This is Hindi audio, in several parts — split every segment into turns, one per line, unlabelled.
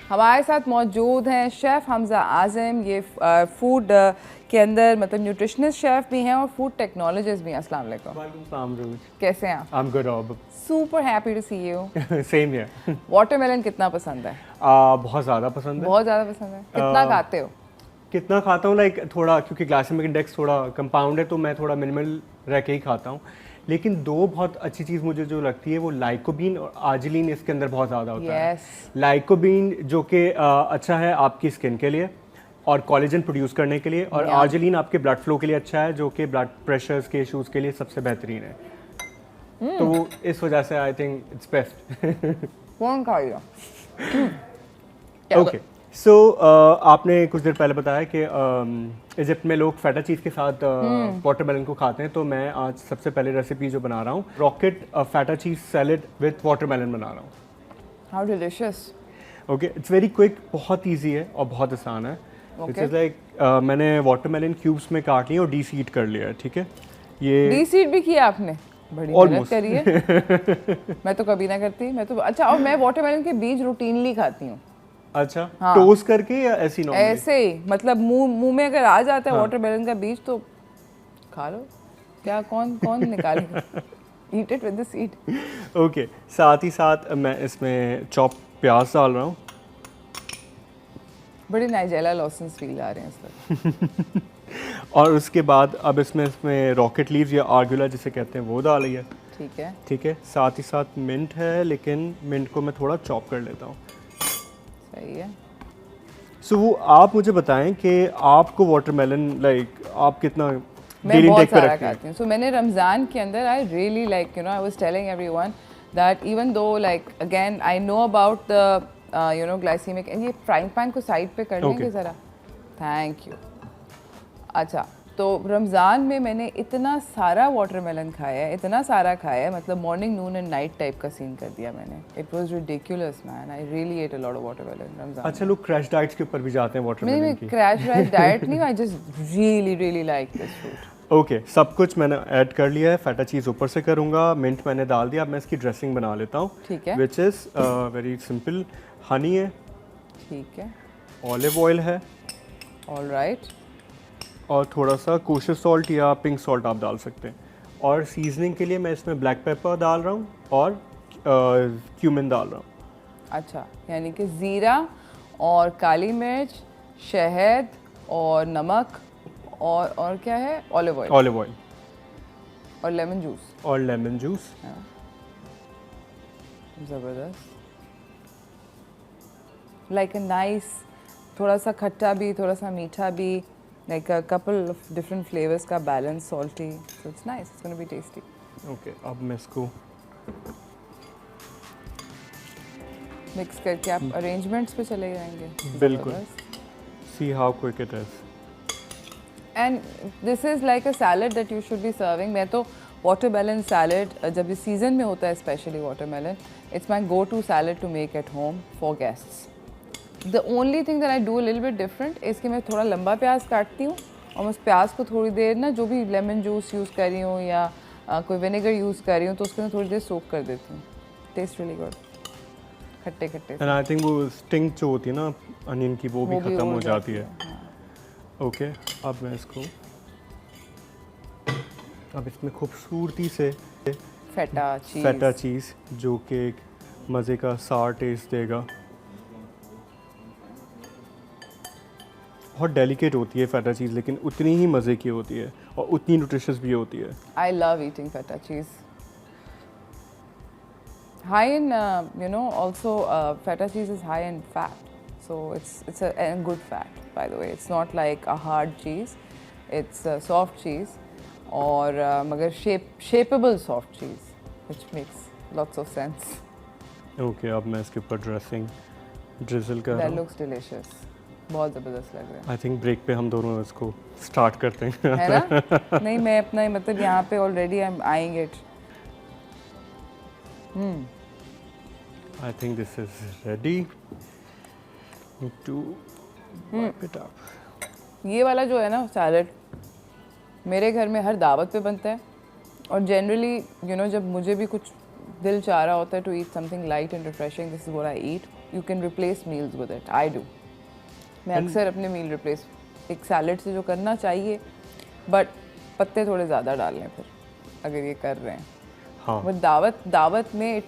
हमारे साथ मौजूद हैं शेफ़ हमज़ा आज़म। ये फूड के अंदर मतलब न्यूट्रिशनिस्ट शेफ़ भी हैं और फूड टेक्नोलॉजिस्ट भी हैं। अस्सलाम वालेकुम।
वालेकुम सलाम रूज।
कैसे हैं आप?
I am good.
Super happy to see you.
Same here.
Watermelon कितना पसंद है?
बहुत ज़्यादा पसंद है।
बहुत ज़्यादा पसंद है। कितना खाते हो?
कितना खाता हूँ लाइक थोड़ा, क्योंकि ग्लाइसेमिक इंडेक्स थोड़ा कंपाउंड है तो मैं थोड़ा मिनिमल रह के ही खाता हूँ। लेकिन दो बहुत अच्छी चीज़ मुझे जो लगती है वो लाइकोबीन और आर्जिनिन इसके अंदर बहुत ज़्यादा होता है। लाइकोबीन जो कि अच्छा है आपकी स्किन के लिए और कोलेजन प्रोड्यूस करने के लिए, और आर्जिनिन आपके ब्लड फ्लो के लिए अच्छा है, जो कि ब्लड प्रेशर्स के इश्यूज़ के लिए सबसे बेहतरीन है। तो इस वजह से आई थिंक इट्स बेस्ट।
कौन खाएगा?
ओके सो आपने कुछ देर पहले बताया कि इजिप्ट में लोग फेटा चीज़ के साथ वाटरमेलन को खाते हैं, तो मैं आज सबसे पहले रेसिपी जो बना रहा हूँ rocket feta cheese salad with watermelon बना रहा हूँ।
How delicious.
Okay, it's very quick, बहुत इजी है और बहुत आसान है। इट्स लाइक मैंने वाटरमेलन क्यूब्स में काट लिया और डीसीड कर लिया है। ठीक है, ये
डीसीड भी किया आपने? बड़ी मेहनत करी है। मैं तो कभी ना करती। मैं तो अच्छा, और मैं वाटरमेलन के बीज रूटीनली खाती हूँ।
अच्छा, हाँ। टोस्ट करके या ऐसे ही नॉर्मली? ऐसे
ही, मतलब मुंह में अगर आ जाता है वाटरमेलन का बीज तो खा लो। क्या कौन निकालेगा? Eat it with the seed.
Okay, साथ ही साथ मैं इसमें चॉप प्याज डाल रहा हूँ।
बड़ी नाइजेला लॉसेंस फील आ रहे हैं इस वक्त।
और उसके बाद अब इसमें रॉकेट लीव्स या आर्गुला जिसे कहते हैं वो डाली है। ठीक है, साथ ही साथ मिंट है, लेकिन मिंट को मैं थोड़ा चॉप कर लेता हूँ।
सही है।
सो आप मुझे बताएं कि आपको वाटरमेलन लाइक आप कितना
मैं बहुत सारा खाती हूँ। सो मैंने रमज़ान के अंदर I really like I was telling everyone that even though like again I know about the glycemic. ये फ्राइंग पैन को साइड पे कर लेंगे ज़रा, थैंक यू। अच्छा, तो रमज़ान में मैंने इतना सारा वाटरमेलन खाया है, इतना सारा खाया है, मतलब morning Noon and night type का सीन कर दिया मैंने। It was ridiculous man, I really at a lot of watermelon Ramzan.
अच्छा, लोग क्रैश डाइट्स के ऊपर भी जाते हैं वाटरमेलन की।
क्रैश डाइट नहीं, I just really like this food.
Okay, सब कुछ मैंने ऐड कर लिया है। फेटा चीज़ ऊपर से करूँगा, मिंट मैंने डाल दिया। अब मैं इसकी ड्रेसिंग बना लेता हूँ।
ठीक है,
which is very simple. Honey है,
ठीक है,
ऑलिव ऑयल है,
ऑलराइट,
और थोड़ा सा कोशर सॉल्ट या पिंक सॉल्ट आप डाल सकते हैं। और सीजनिंग के लिए मैं इसमें ब्लैक पेपर डाल रहा हूँ और क्यूमिन डाल रहा हूँ।
अच्छा, यानी कि ज़ीरा और काली मिर्च, शहद और नमक और क्या है? ऑलिव ऑयल और लेमन जूस। ज़बरदस्त, लाइक अ नाइस, थोड़ा सा खट्टा भी, थोड़ा सा मीठा भी, like a couple of different flavors का balance, salty, so it's nice, it's going to be tasty.
Okay, अब मैं इसको
मिक्स करके आप अरेंजमेंट्स पे चले जाएंगे।
बिल्कुल। See how quick it is.
And this is like a salad that you should be serving. मैं तो watermelon salad जब इस सीजन में होता है, especially watermelon, it's my go-to salad to make at home for guests. The only thing that I do a little bit different is कि मैं थोड़ा लंबा प्याज काटती हूँ और उस प्याज को थोड़ी देर ना, जो भी लेमन जूस यूज़ कर रही हूँ या कोई विनेगर यूज़ कर रही हूँ, तो उसके अंदर थोड़ी देर सोक कर देती हूँ। टेस्ट रियली गुड, खट्टे खट्टे।
एंड आई थिंक वो स्टिंग जो होती है ना अनियन की, वो भी ख़त्म हो जाती है। ओके, अब मैं इसको अब इसमें खूबसूरती से फेटा चीज़ जो कि एक मज़े का सार टेस्ट देगा। बहुत डेलिकेट होती है फेटा चीज़, लेकिन उतनी ही मज़े की होती है और उतनी न्यूट्रिशियस भी होती है।
I love eating feta cheese. High in also feta cheese is high in fat, so it's a good fat by the way. It's not like a hard cheese, it's soft cheese, और मगर shapeable soft cheese, which makes lots of sense.
Okay, अब मैं इसके ऊपर ड्रेसिंग ड्रिजल कर रहा हूँ।
दैट लुक्स डिलिशियस, बहुत ज़बरदस्त लग रहा है।
आई थिंक ब्रेक पे हम दोनों इसको स्टार्ट करते हैं,
है ना? नहीं, मैं अपना मतलब यहाँ पे already I am eyeing it.
I think this is ready to wipe it up.
ये वाला जो है ना सैलड, मेरे घर में हर दावत पे बनता है, और जनरली जब मुझे भी कुछ दिल चाह रहा होता है to eat something light and refreshing, this is what I eat. You can replace meals with it. I do. मैं अक्सर अपने मील रिप्लेस एक सैलड से जो करना चाहिए, बट पत्ते थोड़े ज़्यादा डाल लें फिर अगर ये कर रहे हैं.
हाँ.
वो दावत में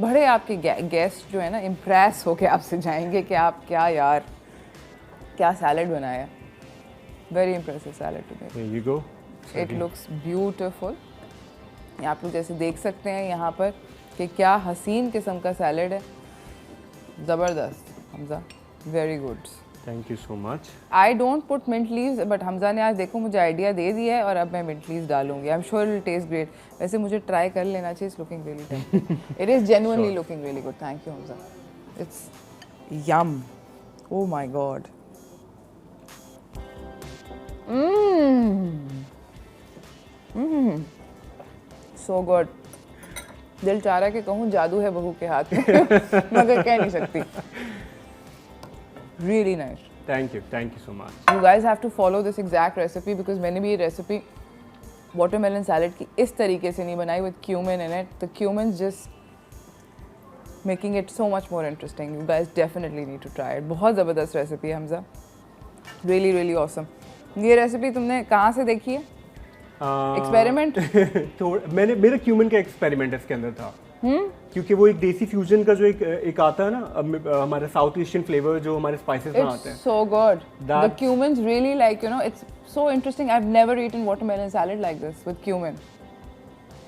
बड़े आपके गेस्ट जो है ना इम्प्रेस होके आपसे जाएंगे कि आप क्या सैलड बनाया. Very impressive salad to me.
Here you go.
It looks beautiful. आप लोग जैसे देख सकते हैं यहाँ पर कि क्या हसीन किस्म का सैलड है. ज़बरदस्त Hamza, very good.
Thank you so much.
I don't put mint leaves, but Hamza ने आज देखो मुझे आइडिया दे दिया है और अब मैं मिंट लीव्स डालूंगी. I am sure it taste great. वैसे मुझे ट्राई कर लेना चाहिए. It's looking really tempting. It is genuinely looking really good. Thank you Hamza. It's yum. Oh my God. So good. दिल चाह रहा है कि कहूँ जादू है बहू के हाथ में मगर कह नहीं सकती. Really nice.
Thank you so much.
You guys have to follow this exact recipe because मैंने भी ये रेसिपी watermelon salad की इस तरीके से नहीं बनाई with cumin in it. The cumin's just making it so much more interesting. You guys definitely need to try it. बहुत ज़बरदस्त रेसिपी है हमजा. Really really awesome. ये रेसिपी तुमने कहाँ से देखी है? एक्सपेरिमेंट?
मैंने मेरा क्यूमिन का एक्सपेरिमेंट इसके अंदर था. क्योंकि वो एक देसी फ्यूजन का जो एक आता है ना हमारा साउथ एशियन फ्लेवर जो हमारे स्पाइसेस में आते हैं.
So good. The cumin's really like, you know, it's so interesting. I've never eaten watermelon salad like this with cumin.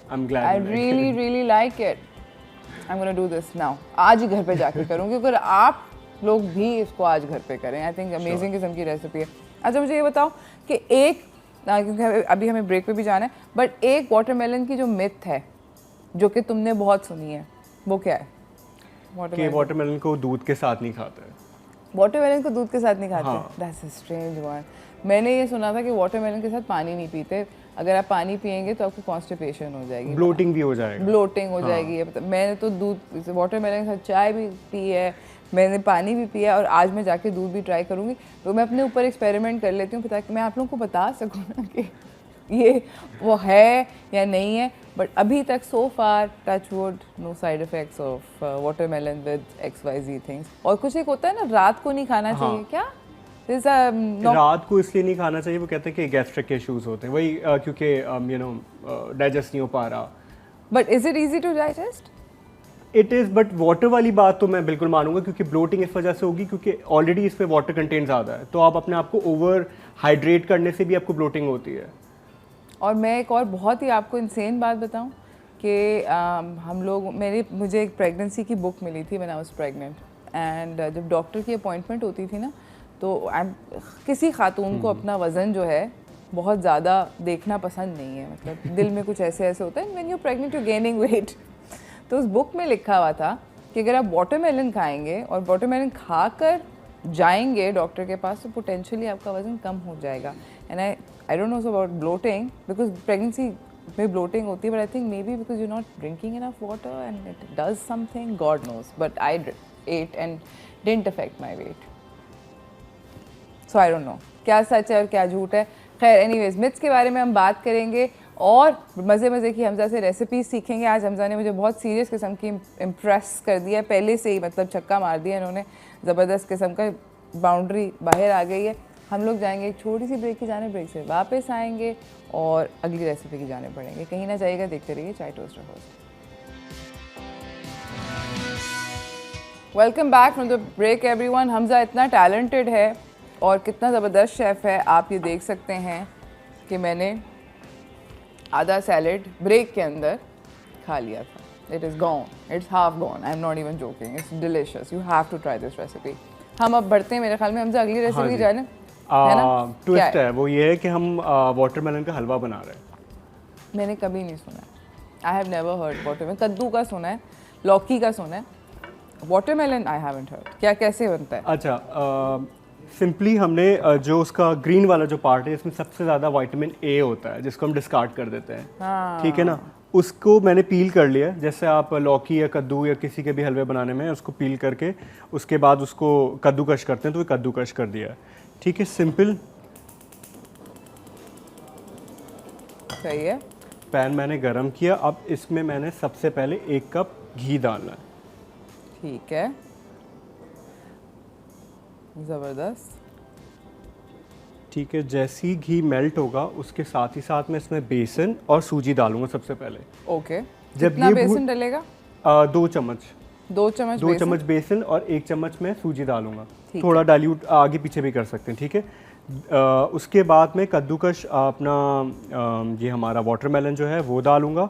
I'm glad.
I really like it. I'm gonna do this now. आज ही घर पे जाके करूँगी. अगर आप लोग भी इसको आज घर पे करें, I think amazing किस्म की रेसिपी है. अच्छा मुझे ये बताओ कि क्योंकि अभी हमें ब्रेक पे भी जाना है, बट एक वाटरमेलन की जो मिथ है जो कि तुमने बहुत सुनी है वो क्या है?
कि वाटरमेलन को दूध के साथ नहीं खाते.
वाटरमेलन को दूध के साथ नहीं खाते?
हाँ.
That's a strange one. मैंने ये सुना था कि वाटरमेलन के साथ पानी नहीं पीते. अगर आप पानी पियेंगे तो आपको कॉन्स्टिपेशन हो जाएगी,
ब्लोटिंग भी हो जाएगा.
ब्लोटिंग हो जाएगी. मैंने तो दूध वाटरमेलन के साथ चाय भी पी है, मैंने पानी भी पिया और आज मैं जाके दूध भी ट्राई करूँगी. तो मैं अपने ऊपर एक्सपेरिमेंट कर लेती हूँ ताकि मैं आप लोगों को बता सकूँ ना कि ये वो है या नहीं है. बट अभी तक so far touch wood no side effects of watermelon with XYZ things. और कुछ एक होता है ना रात को नहीं खाना चाहिए. क्या
रात को इसलिए नहीं खाना चाहिए, वो कहते हैं कि गैस्ट्रिक के इश्यूज होते हैं वही क्योंकि यू नो डाइजेस्ट नहीं हो पा रहा.
But is it easy to digest?
It is, but water वाली बात तो मैं बिल्कुल मानूंगा क्योंकि ब्लोटिंग इस वजह से होगी क्योंकि ऑलरेडी इस पे वाटर कंटेंट ज़्यादा है. तो आप अपने आप को ओवर हाइड्रेट करने से भी आपको ब्लोटिंग होती है.
और मैं एक और बहुत ही आपको इंसेन बात बताऊं कि हम लोग मुझे एक प्रेगनेंसी की बुक मिली थी when I was pregnant. And जब डॉक्टर की अपॉइंटमेंट होती थी ना तो किसी खातून को अपना वज़न जो है बहुत ज़्यादा देखना पसंद नहीं है. मतलब दिल में कुछ ऐसे होता है when you pregnant you gaining weight. तो उस बुक में लिखा हुआ था कि अगर आप वाटरमेलन खाएंगे और वाटरमेलन खाकर जाएंगे डॉक्टर के पास तो पोटेंशियली आपका वज़न कम हो जाएगा. And I don't know about bloating because pregnancy में ब्लोटिंग होती है, but I think maybe because you not drinking enough water and it does something, God knows. But I ate and didn't affect my weight. So I don't know क्या सच है और क्या झूठ है. खैर एनीवेज मिथ्स के बारे में हम बात करेंगे और मज़े की हमजा से रेसिपीज सीखेंगे. आज हमजा ने मुझे बहुत सीरियस किस्म की इम्प्रेस कर दिया है पहले से ही. मतलब छक्का मार दिया इन्होंने. ज़बरदस्त किस्म का बाउंड्री बाहर आ गई है. हम लोग जाएंगे एक छोटी सी ब्रेक की जाने, ब्रेक से वापस आएंगे और अगली रेसिपी की जाने पड़ेंगे. कहीं ना जाइएगा, देखते रहिए chai toast host. Welcome back from the break everyone. Hamza इतना टैलेंटेड है और कितना ज़बरदस्त शेफ़ है. आप ये देख सकते हैं कि मैंने आधा सैलड ब्रेक के अंदर खा लिया था. It is gone, it's half gone. I am not even joking, it's delicious. You have to try this recipe. हम अब बढ़ते हैं मेरे ख्याल में हमसे अगली रेसिपी की जाने.
ट्विस्ट है वो ये है कि हम वाटरमेलन का हलवा बना रहे हैं.
मैंने कभी नहीं सुना. I have never heard watermelon. कद्दू का सुना है, लौकी का सुना है, वाटरमेलन आई हैवंट हर्ड. क्या कैसे बनता है?
अच्छा सिंपली हमने जो उसका ग्रीन वाला जो पार्ट है इसमें सबसे ज़्यादा विटामिन ए होता है जिसको हम डिस्कार्ड कर देते हैं. ठीक है ना. उसको मैंने पील कर लिया. जैसे आप लौकी या कद्दू या किसी के भी हलवे बनाने में उसको पील करके उसके बाद उसको कद्दूकश करते हैं तो वो कद्दूकश कर दिया. ठीक है, सिंपल
सही है.
पैन मैंने गरम किया। अब इसमें मैंने सबसे पहले 1 कप घी डालना है।
ठीक है, ज़बरदस्त।
ठीक है, जैसे ही घी मेल्ट होगा उसके साथ ही साथ मैं इसमें बेसन और सूजी डालूंगा सबसे पहले।
ओके,
जब
कितना
ये
बेसन डलेगा?
2 चम्मच।
2 चम्मच
2
बेसन?
चम्मच बेसन और 1 चम्मच मैं सूजी डालूंगा।
ठीक
थोड़ा डाइल्यूट आगे पीछे भी कर सकते हैं, ठीक है। उसके बाद मैं कद्दूकश अपना ये हमारा वाटरमेलन जो है वो डालूंगा।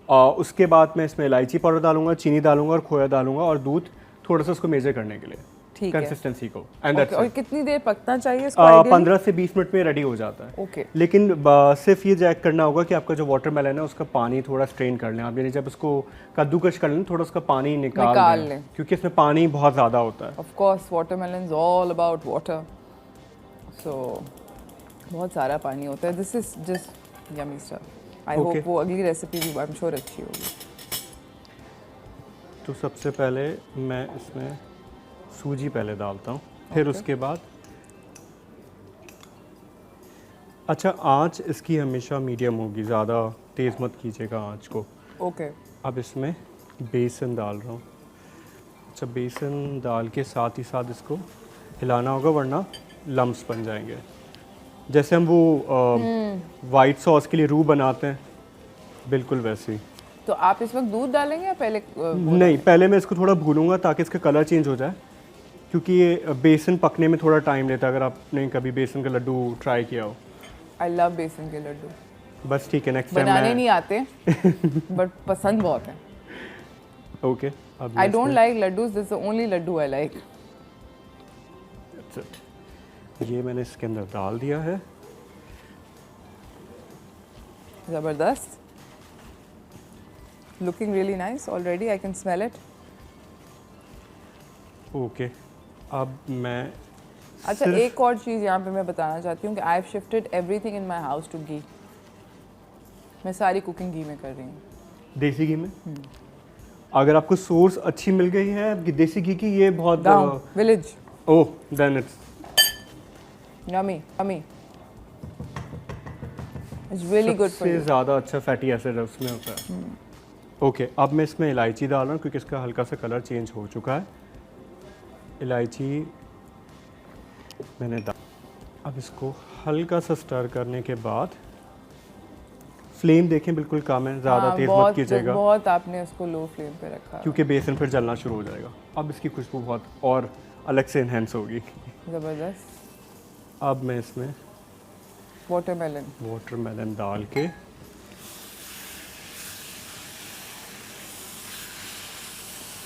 उसके बाद मैं इसमें इलायची पाउडर डालूंगा, चीनी डालूंगा और खोया डालूंगा और दूध थोड़ा सा उसको मेजर करने के लिए,
ठीक है।
कंसिस्टेंसी को। एंड दैट्स
और
इट।
कितनी देर पकना चाहिए इसको ideally?
15 से 20 मिनट में रेडी हो जाता है।
ओके,
लेकिन सिर्फ ये चेक करना होगा कि आपका जो वाटरमेलन है उसका पानी थोड़ा स्ट्रेन कर लें आप, यानी जब उसको कद्दूकश कर लें थोड़ा उसका पानी निकाल लें, क्योंकि इसमें पानी बहुत ज़्यादा होता है।
Of course watermelon is all about water, so बहुत सारा पानी होता है। This is just yummy stuff. I hope वो अगली रेसिपी भी आई एम श्योर अच्छी होगी।
तो सबसे पहले मैं इसमें सूजी पहले डालता हूँ, फिर उसके बाद अच्छा आंच इसकी हमेशा मीडियम होगी, ज़्यादा तेज़ मत कीजिएगा आंच को।
ओके,
अब इसमें बेसन डाल रहा हूँ। अच्छा, बेसन डाल के साथ ही साथ इसको हिलाना होगा वरना लम्स बन जाएंगे। जैसे हम वो वाइट सॉस के लिए रूह बनाते हैं, बिल्कुल वैसे ही।
तो आप इस वक्त दूध डालेंगे या पहले?
नहीं, पहले मैं इसको थोड़ा भूनूंगा ताकि इसका कलर चेंज हो जाए, क्योंकि ये बेसन पकने में थोड़ा टाइम लेता है, अगर आपने कभी बेसन का लड्डू ट्राई किया हो।
आई लव बेसन के लड्डू।
बस ठीक है, नेक्स्ट टाइम
बनाने नहीं आते बट पसंद बहुत है।
ओके, अब
I don't like laddoos, this is the only laddoo I like.
ये मैंने इसके अंदर डाल दिया है।
ज़बरदस्त, looking really nice already, I can smell it.
Okay, अब मैं
अच्छा, एक और चीज़ यहाँ पे मैं बताना चाहती हूँ कि I have shifted everything in my house to ghee. मैं सारी कुकिंग घी में कर रही हूँ,
देसी घी में। अगर आपको सोर्स अच्छी मिल गई है देसी घी की, ये बहुत
village.
Oh, then it's
yummy yummy, it's really good for
सबसे
यू।
ज़्यादा अच्छा फैटी एसिड है उसमें होता है। ओके, अब मैं इसमें इलायची डाल रहा हूँ क्योंकि इसका हल्का सा कलर चेंज हो चुका है। इलायची मैंने डाल, अब इसको हल्का सा स्टर करने के बाद फ्लेम देखें बिल्कुल कम है, ज़्यादा तेज़ मत कीजिएगा
बहुत आपने उसको लो फ्लेम पे रखा है,
क्योंकि बेसन फिर जलना शुरू हो जाएगा। अब इसकी खुशबू बहुत और अलग से इन्हेंस होगी।
ज़बरदस्त।
अब मैं इसमें वाटरमेलन डाल के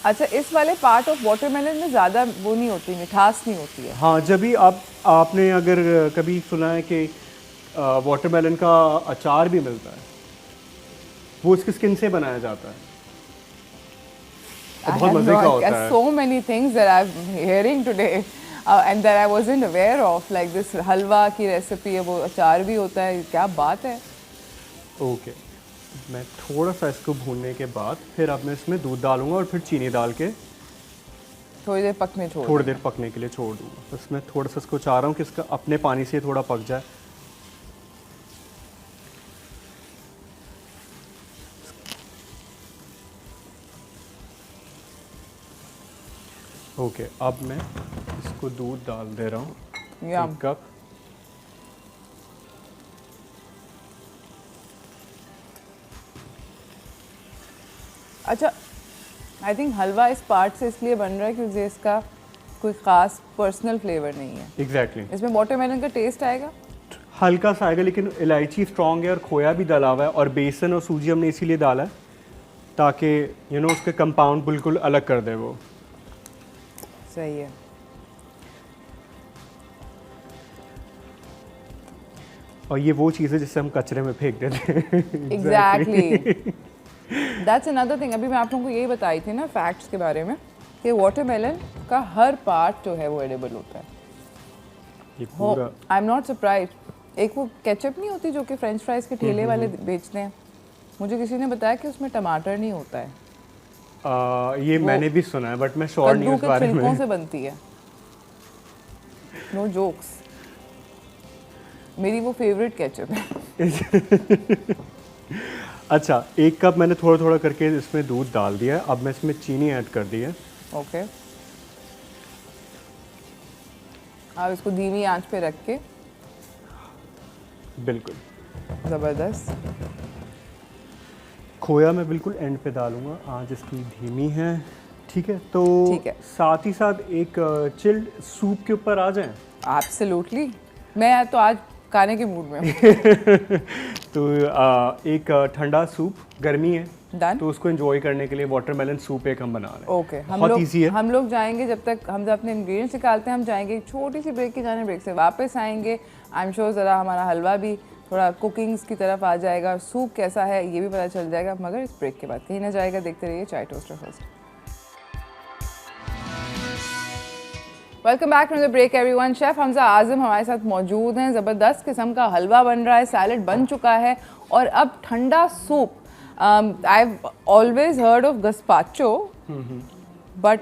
अच्छा, इस वाले पार्ट ऑफ वाटरमेलन में ज़्यादा वो नहीं होती, मिठास नहीं होती है।
हाँ, जब भी आपने अगर कभी सुना है कि वाटरमेलन का अचार भी मिलता है, वो इसकी स्किन से बनाया जाता है, बहुत मज़े का होता है।
So many things that I'm hearing today and that I wasn't aware of, like this हलवा की रेसिपी है, वो अचार भी होता है, क्या बात है।
ओके, मैं थोड़ा सा इसको भूनने के बाद फिर अब मैं इसमें दूध डालूंगा और फिर चीनी डाल के
थोड़ी देर पकने के लिए छोड़
दूंगा। तो इसमें थोड़ा सा इसको चाह रहा हूँ कि इसका अपने पानी से थोड़ा पक जाए। ओके, अब मैं इसको दूध डाल दे रहा हूँ, 1 कप।
अच्छा, आई थिंक हलवा इस पार्ट से इसलिए बन रहा है क्योंकि इसका कोई ख़ास पर्सनल फ्लेवर नहीं है।
एग्जैक्टली
इसमें वाटरमेलन का टेस्ट आएगा,
हल्का सा आएगा, लेकिन इलायची स्ट्रॉन्ग है और खोया भी डाला हुआ है और बेसन और सूजी हमने इसीलिए डाला है ताकि उसके कंपाउंड बिल्कुल अलग कर दे वो।
सही है।
और ये वो चीज़ है जिससे हम कचरे में फेंक देते हैं।
Exactly, that's another thing. अभी मैं आप लोगों को यही बताई थी ना फैक्ट्स के बारे में कि वाटरमेलन का हर पार्ट जो है वो एडिबल होता है।
ये पूरा
आई एम नॉट सरप्राइज्ड। एक वो केचप नहीं होती जो कि फ्रेंच फ्राइज के ठेले वाले बेचते हैं, मुझे किसी ने बताया कि उसमें टमाटर नहीं होता है।
ये मैंने भी सुना है बट मैं श्योर नहीं हूँ इस बारे में।
छिलकों से बनती है, नो जोक्स। मेरी वो फेवरेट केचप है।
अच्छा, 1 कप मैंने थोड़ा थोड़ा करके इसमें दूध डाल दिया है। अब मैं इसमें चीनी ऐड कर दी है।
ओके, आप इसको धीमी आंच पे रख के,
बिल्कुल।
ज़बरदस्त।
खोया मैं बिल्कुल एंड पे डालूंगा, आंच इसकी धीमी है। ठीक है, तो
ठीक है।
साथ ही साथ एक चिल्ड सूप के ऊपर आ जाएं।
एब्सोल्युटली, मैं तो आज खाने के मूड में हूँ।
तो एक ठंडा सूप, गर्मी है
डन।
तो उसको एंजॉय करने के लिए वाटरमेलन सूप एक हम बना रहे हैं।
ओके,
बहुत इजी है।
हम लोग जाएंगे, जब तक हम अपने इंग्रेडिएंट्स निकालते हैं हम जाएंगे एक छोटी सी ब्रेक की, जाने ब्रेक से वापस आएंगे। आई एम श्योर ज़रा हमारा हलवा भी थोड़ा कुकिंग्स की तरफ आ जाएगा, सूप कैसा है ये भी पता चल जाएगा, मगर इस ब्रेक के बाद कहीं ना जाएगा। देखते रहिए chai toaster first. Welcome back from the break everyone. Chef Hamza Azam हमारे साथ मौजूद हैं। ज़बरदस्त किस्म का हलवा बन रहा है, सैलड बन चुका है और अब ठंडा soup. I have always heard of gazpacho, but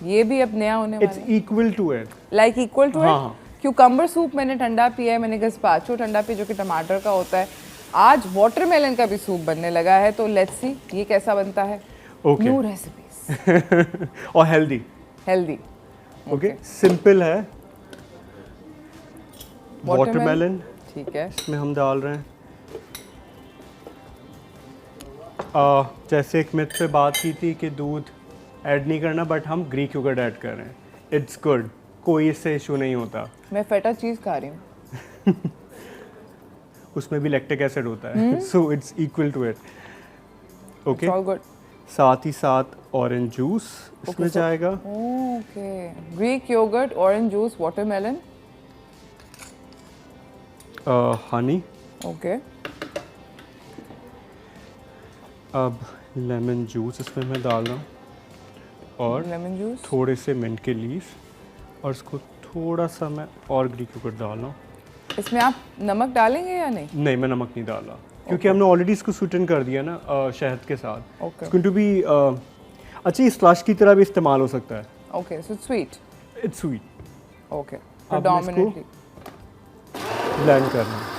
ये भी अब नया होने वाला है।
It's equal to it,
like equal to
हाँ।
इट। क्यूकम्बर सूप मैंने ठंडा पिया है, मैंने गस्पाचो ठंडा पिया जो कि टमाटर का होता है। आज वाटरमेलन का भी सूप बनने लगा है, तो लेट्स सी ये कैसा बनता है।
ओके।
न्यू रेसिपीज
और हेल्दी।
हेल्दी।
ओके, सिंपल है। वाटरमेलन
ठीक है,
इसमें हम डाल रहे हैं। जैसे एक मिथ पे बात की थी कि दूध ऐड नहीं करना, बट हम ग्रीक योगर्ट ऐड कर रहे हैं। इट्स गुड, कोई इससे इशू नहीं होता।
मैं फेटा चीज़ खा रही हूँ।
उसमें भी लैक्टिक एसिड होता है, so it's equal to it. Okay,
all good.
साथ ही साथ ऑरेंज जूस इसमें जाएगा।
Okay, Greek yogurt, orange juice, watermelon,
honey.
Okay.
अब लेमन जूस इसमें मैं डाल रहा हूँ और
लेमन जूस,
थोड़े से मिंट के लीव्स, और इसको थोड़ा सा मैं और ग्रीक योगर्ट डाल रहा हूँ।
इसमें आप नमक डालेंगे या नहीं?
नहीं, मैं नमक नहीं डाल रहा क्योंकि हमने ऑलरेडी इसको स्वीटन कर दिया ना शहद के साथ।
Okay,
it's going to be अच्छी स्लश की तरह भी इस्तेमाल हो सकता है।
Okay, so sweet.
It's sweet.
Okay,
अब मैं इसको
प्रेडोमिनेटली
ब्लेंड करना है।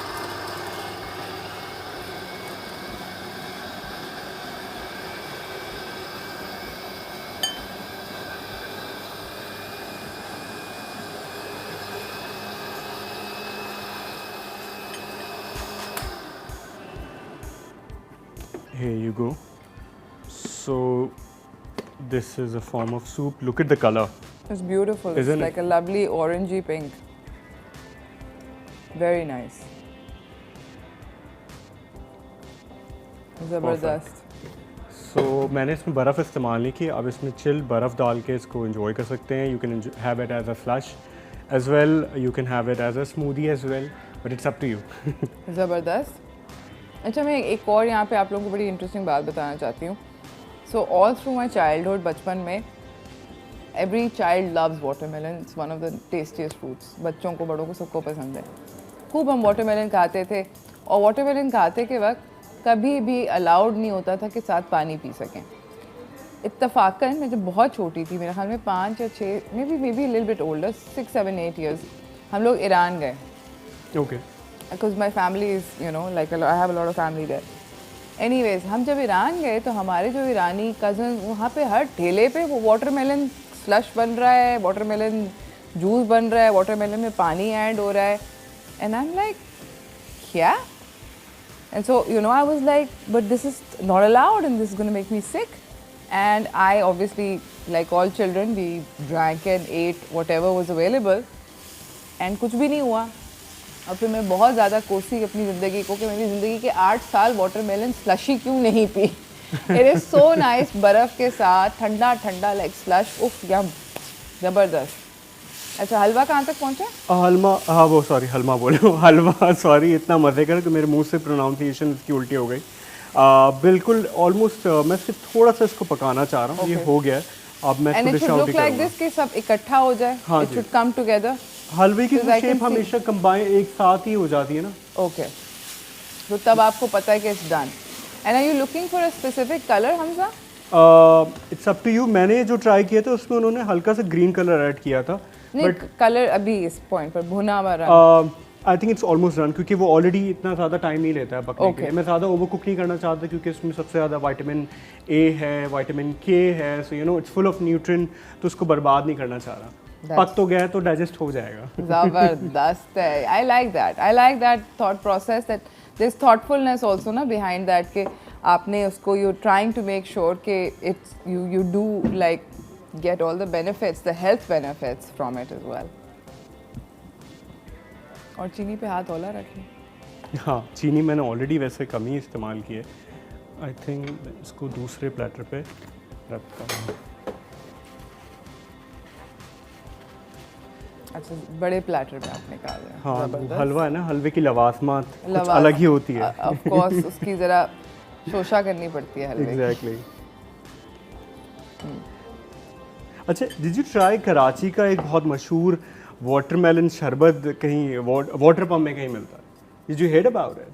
Here you go. So this is a form of soup. Look at the color.
It's beautiful.
Isn't
It's
it?
like a lovely orangey pink. Very nice. ज़बरदस्त।
So मैंने इसमें बर्फ़ इस्तेमाल नहीं की, अब इसमें चिल बर्फ़ डाल के इसको enjoy कर सकते हैं। You can have it as a slush as well. You can have it as a smoothie as well. But it's up to you.
ज़बरदस्त। अच्छा, मैं एक और यहाँ पे आप लोगों को बड़ी इंटरेस्टिंग बात बताना चाहती हूँ। So all through my childhood, बचपन में every child loves watermelon. It's one of the tastiest fruits. बच्चों को, बड़ों को, सबको पसंद है। खूब हम वाटरमेलन खाते थे, और वाटरमेलन खाते के वक्त कभी भी अलाउड नहीं होता था कि साथ पानी पी सकें। इत्तफाकन मैं जब बहुत छोटी थी, मेरे ख्याल में 5 या 6, may be little bit older, 6, 7, 8 years, हम लोग ईरान गए।
Okay.
Because my family is, you know, like I have a lot of family there. Anyways, हम जब ईरान गए तो हमारे जो ईरानी कज़न, वहाँ पे हर ठेले पे वो वाटरमेलन स्लश बन रहा है, वाटरमेलन जूस बन रहा है, वाटरमेलन में पानी ऐड हो रहा है, एंड आई एम लाइक क्या? And so you know I was like but this is not allowed and this is gonna make me sick, and I obviously like all children we drank and ate whatever was available, and कुछ भी नहीं हुआ। और फिर मैं बहुत ज़्यादा कोसी अपनी ज़िंदगी को कि मेरी ज़िंदगी के 8 साल वाटरमेलन स्लशी क्यों नहीं P. It is so nice, बर्फ़ के साथ ठंडा ठंडा लाइक स्लश, उफ यम, ज़बरदस्त। अच्छा, हलवा कहाँ तक पहुँचा?
हलवा, हाँ वो सॉरी हलवा बोलो, हलवा सॉरी, इतना मज़े कर कि मेरे मुंह से प्रोनाउंसिएशन इसकी उल्टी हो गई। बिल्कुल ऑलमोस्ट मैं सिर्फ थोड़ा सा इसको पकाना चाह रहा हूँ। ये हो गया है, अब मैं
एंड
इसको
it
dish
should
out
look like
करूँगा।
दिस कि सब इकट्ठा हो जाए।
हाँ
इट
जी।
Should come together.
हलवे की
Because I can
shape
see-
हमेशा कंबाइन एक साथ ही हो जाती है ना।
ओके, तो तब आपको पता है कि it's done. And are you looking for a specific colour Hamza?
It's up to you. मैंने जो ट्राई किया था उसमें उन्होंने हल्का सा ग्रीन कलर ऐड किया था,
नहीं,
बट
कलर अभी इस पॉइंट पर भुना हुआ रंग।
I think it's almost done, क्योंकि वो ऑलरेडी इतना ज़्यादा टाइम नहीं लेता है पकने
Okay.
के लिए। मैं ज़्यादा ओवर कुक नहीं करना चाहता, क्योंकि इसमें सबसे ज़्यादा विटामिन ए है, विटामिन के है, सो you no it's full of nutrient, तो उसको बर्बाद नहीं करना चाह रहा। पक तो गया है तो डाइजेस्ट हो जाएगा।
जबरदस्त है। I like that thought process, that this thoughtfulness also ना बिहाइंड दैट कि आपने उसको you trying to make sure कि it's you do like get all the benefits, the health benefits from it as well. और चीनी पे हाथ हौला रखें।
हाँ, चीनी मैंने ऑलरेडी वैसे कम ही इस्तेमाल की है। आई थिंक इसको दूसरे प्लेटर पे रखता हूँ।
अच्छा, बड़े प्लेटर में आपने कहा है।
हाँ,
जबरदस्त।
हलवा है ना, हलवे की लवासमात कुछ अलग ही होती है।
ऑफ कोर्स उसकी जरा शोशा करनी पड़ती है हलवे की।
एग्जैक्टली। अच्छा, डिड यू ट्राई कराची का एक बहुत मशहूर वाटरमेलन शरबत, कहीं वाटर पम्प में कहीं मिलता है? Did you heard about it?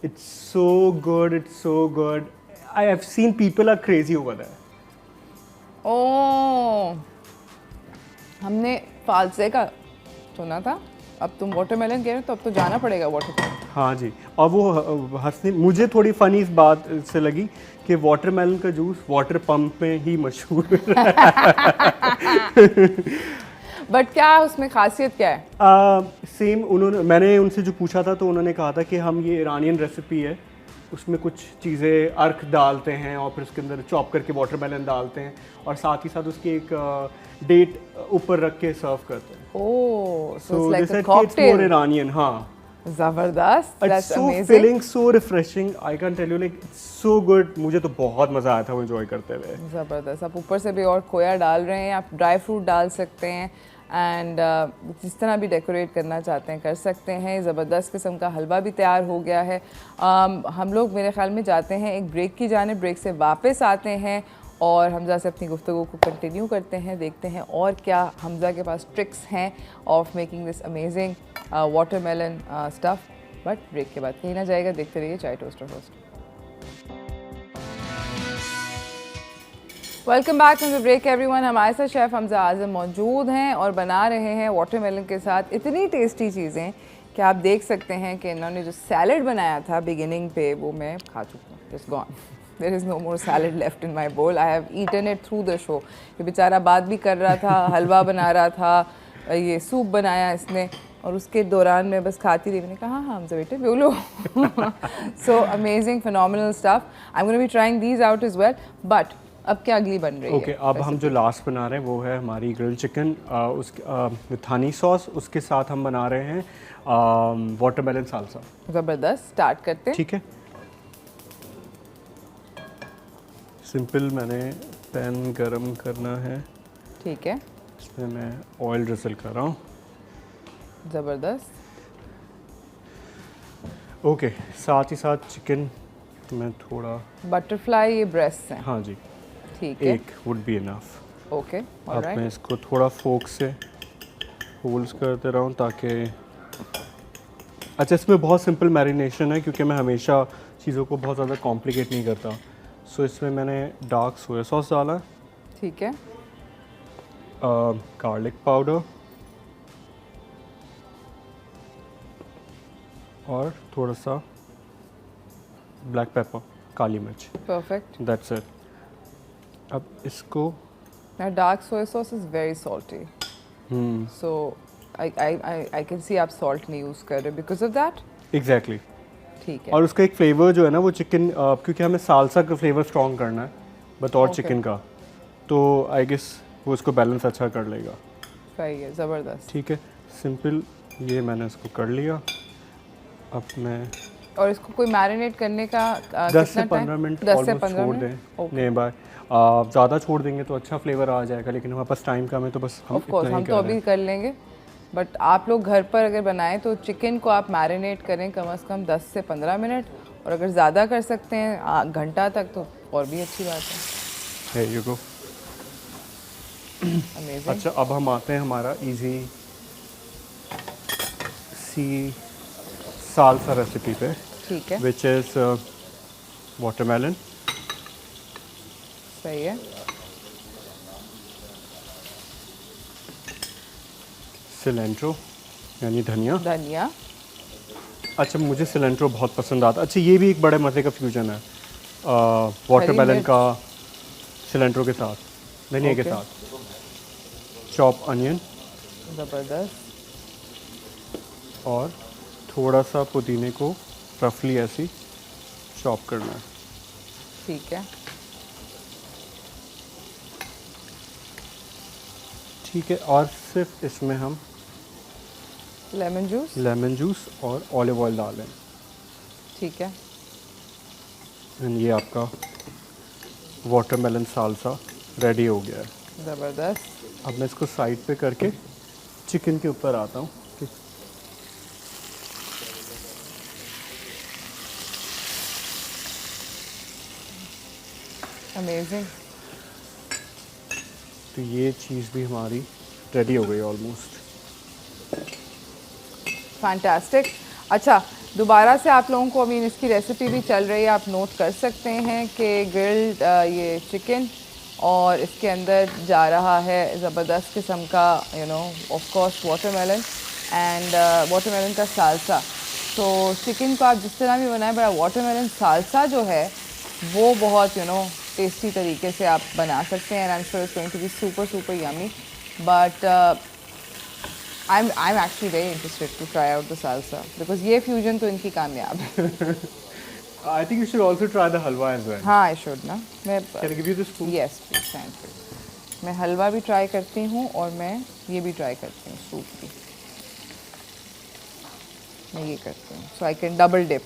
It's so good, it's so good. I have seen people are crazy over there.
ओह, हमने फालसे का सुना था, अब तुम वाटरमेलन कह रहे हो तो अब तो जाना पड़ेगा वाटर पम्प।
हाँ जी, और वो हंसने मुझे थोड़ी फनी इस बात से लगी कि वाटरमेलन का जूस वाटर पंप में ही मशहूर है।
बट क्या उसमें खासियत क्या है?
सेम मैंने उनसे जो पूछा था तो उन्होंने कहा था कि हम ये ईरानियन रेसिपी है, उसमें कुछ चीज़ें अर्क डालते हैं और फिर उसके अंदर चॉप करके वाटरमेलन डालते हैं और साथ ही साथ उसकी एक डेट ऊपर रख के सर्व करते हैं।
ओह, सो
So
it's
they
like a
said कि it's more
कॉकटेल।
Iranian, हाँ।
जबरदस्त,
It's
that's
so
amazing.
filling, so refreshing. I can't tell you, like it's so good. मुझे तो बहुत मज़ा आया था वो enjoy करते हुए।
ज़बरदस्त। आप ऊपर से भी और खोया डाल रहे हैं, आप ड्राई फ्रूट डाल सकते हैं एंड जिस तरह भी डेकोरेट करना चाहते हैं कर सकते हैं। ज़बरदस्त किस्म का हलवा भी तैयार हो गया है। हम लोग मेरे ख्याल में जाते हैं एक ब्रेक की जानिब, ब्रेक से वापस आते हैं और हमज़ा से अपनी गुफ्तगू को कंटिन्यू करते हैं, देखते हैं और क्या हमज़ा के पास ट्रिक्स हैं of making this amazing watermelon stuff. But break के बाद कहीं ना जाएगा, देखते रहिए chai toaster host. Welcome back from the break everyone. हमारे साथ शेफ़ हमज़ा आज़म मौजूद हैं और बना रहे हैं वाटरमेलन के साथ इतनी टेस्टी चीज़ें कि आप देख सकते हैं कि इन्होंने जो सैलड बनाया था बिगिनिंग पे वो मैं खा चुकी हूँ। It's gone, there is no more salad left in my bowl. I have eaten it through the show. ये बेचारा बात भी कर रहा था, हलवा बना रहा था, ये सूप बनाया इसने और उसके दौरान मैं बस खाती रही। मैंने कहा हाँ हमज़ा बेटे बोलो। So amazing, phenomenal stuff. I am gonna be trying these out as well. But अब क्या अगली बन रही
ओके,
है?
अब हम जो लास्ट बना रहे हैं वो है हमारी grill chicken with Honey sauce. उसके साथ हम बना रहे हैं वाटरमेलन सालसा।
ज़बरदस्त, स्टार्ट करते हैं।
ठीक है, सिंपल मैंने पैन गरम करना है,
ठीक है,
इसमें मैं ऑयल ड्रिजल कर रहा हूँ।
ज़बरदस्त।
ओके, साथ ही साथ चिकन मैं थोड़ा,
बटरफ्लाई ये ब्रेस्ट हैं,
हाँ जी,
ठीक है,
एक वुड बी इनफ।
ओके,
अब मैं
ऑलराइट।
इसको थोड़ा फोक से होल्ड्स करते रहूँ ताकि, अच्छा इसमें बहुत सिंपल मैरिनेशन है क्योंकि मैं हमेशा चीज़ों को बहुत ज़्यादा कॉम्प्लिकेट नहीं करता। सो इसमें मैंने डार्क सोया सॉस डाला,
ठीक है,
गार्लिक पाउडर और थोड़ा सा ब्लैक पेपर, काली मिर्च,
परफेक्ट।
That's it. अब इसको
Now dark soy sauce is very salty, so I can see आप salt नहीं use कर रहे because of that।
एग्जैक्टली
ठीक है,
और उसका एक फ्लेवर जो है ना वो चिकन, क्योंकि हमें सालसा का फ्लेवर स्ट्रॉन्ग करना है बतौर
Okay.
चिकन का, तो आई गेस वो उसको बैलेंस अच्छा कर लेगा।
सही है, ज़बरदस्त।
ठीक है, सिंपल ये मैंने इसको कर लिया। अब मैं
और इसको कोई मैरिनेट करने का
10 से 15 मिनट
10 से
ऑलमोस्ट
15
छोड़
मिनट?
दें। नहीं बाय, ज़्यादा छोड़ देंगे तो अच्छा फ्लेवर आ जाएगा, लेकिन हमारे पास टाइम कम है तो बस हम
ऑफ कोर्स
इतना ही
हम
कर
तो
रहे
अभी
हैं।
कर लेंगे, बट आप लोग घर पर अगर बनाएं तो चिकन को आप मैरिनेट करें कम से कम 10 से 15 मिनट, और अगर ज़्यादा कर सकते हैं घंटा तक तो और भी अच्छी बात है।
Here you go।
अमेजिंग।
अच्छा, अब हम आते हैं हमारा इजी सी सालसा रेसिपी पे,
ठीक है,
विच इज़ वाटरमेलन,
सही है,
सिलेंट्रो यानी धनिया,
धनिया,
अच्छा, मुझे सिलेंट्रो बहुत पसंद आता। अच्छा, ये भी एक बड़े मज़े का फ्यूजन है वाटरमेलन का सिलेंट्रो के साथ, धनिया के साथ। चॉप अनियन,
ज़बरदस्त।
और थोड़ा सा पुदीने को रफली ऐसी चॉप करना है।
ठीक है,
ठीक है, और सिर्फ इसमें हम लेमन जूस और ऑलिव ऑयल डालें।
ठीक है,
एंड ये आपका वाटरमेलन सालसा रेडी हो गया है।
ज़बरदस्त।
अब मैं इसको साइड पे करके चिकन के ऊपर आता हूँ।
अमेजिंग।
तो ये चीज़ भी हमारी रेडी हो गई ऑलमोस्ट।
फैंटास्टिक। अच्छा, दोबारा से आप लोगों को अभी इसकी रेसिपी भी चल रही है, आप नोट कर सकते हैं कि ग्रिल्ड ये चिकन और इसके अंदर जा रहा है ज़बरदस्त किस्म का of course watermelon and watermelon का सालसा। तो चिकन को आप जिस तरह भी बनाएं, बड़ा वाटरमेलन सालसा जो है वो बहुत टेस्टी तरीके से आप बना सकते हैं। I am sure it's going to be super yummy, but I'm actually very interested to try out the salsa because ये fusion तो इनकी कामयाब है।
I think you should also try the halwa as well.
हाँ, I should ना। मैं
Can I give you this spoon?
Yes, please, thank you। मैं हलवा भी ट्राई करती हूँ और मैं ये भी ट्राई करती हूँ, सूप भी। मैं ये करती हूँ, so I can double dip।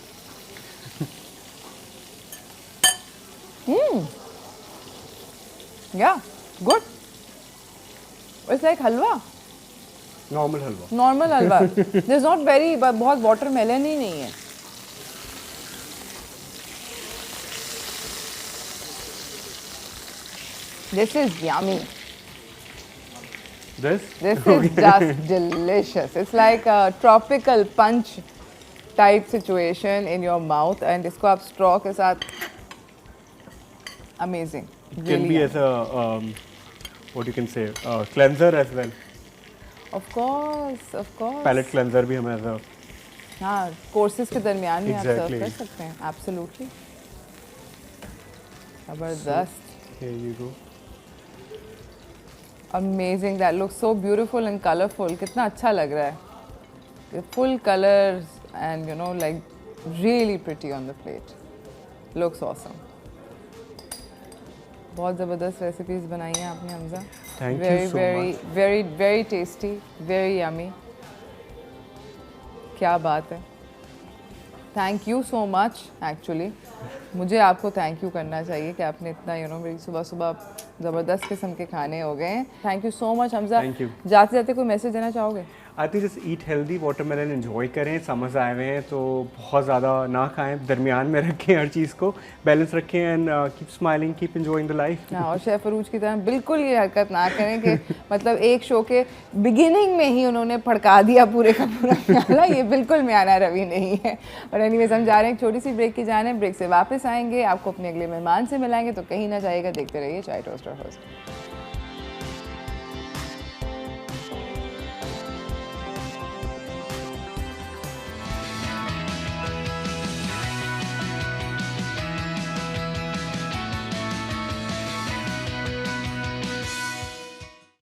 Yeah, good। It's like halwa.
Normal halwa.
Normal halwa. There's not very बहुत वाटरमेलन ही नहीं है। This is yummy।
This
is just delicious। It's like a tropical punch type situation in your mouth and इसको आप straw के साथ amazing।
It can be as a what you can say cleanser as well।
Of course।
Palate cleanser भी हम ऐसा
हाँ, कोर्सेज के दरमियान में आप सर्व
Exactly।
कर सकते हैं। Absolutely। जबरदस्त।
Here you go।
Amazing। That looks so beautiful and colorful। कितना अच्छा लग रहा है। Full colors and like really pretty on the plate। Looks awesome। बहुत ज़बरदस्त रेसिपीज़ बनाई हैं आपने Hamza.
Thank
very,
you so
very,
much।
very, very tasty, very yummy। क्या बात है। Thank you so much. Actually मुझे आपको थैंक यू करना चाहिए कि आपने इतना मेरी सुबह सुबह ज़बरदस्त किस्म के खाने हो गए हैं। Thank you so much Hamza.
Thank you।
जाते जाते कोई मैसेज देना चाहोगे?
I think just eat healthy, watermelon enjoy करें। समर्स आए हुए हैं तो बहुत ज़्यादा ना खाएं, दरमियान में रखें, हर चीज़ को बैलेंस रखें and keep smiling, keep enjoying the life.
और शेफ अरूज की तरह बिल्कुल ये हरकत ना करें कि मतलब एक शो के बिगिनिंग में ही उन्होंने फड़का दिया पूरे का पूरा प्याला। ये बिल्कुल म्याना रवि नहीं है। और एनीवेज हम जा रहे हैं एक छोटी सी ब्रेक की जाने। ब्रेक से वापस आएंगे, आपको अपने अगले मेहमान से मिलाएंगे, तो कहीं ना जाइएगा, देखते रहिए चाय टोस्टर हाउस।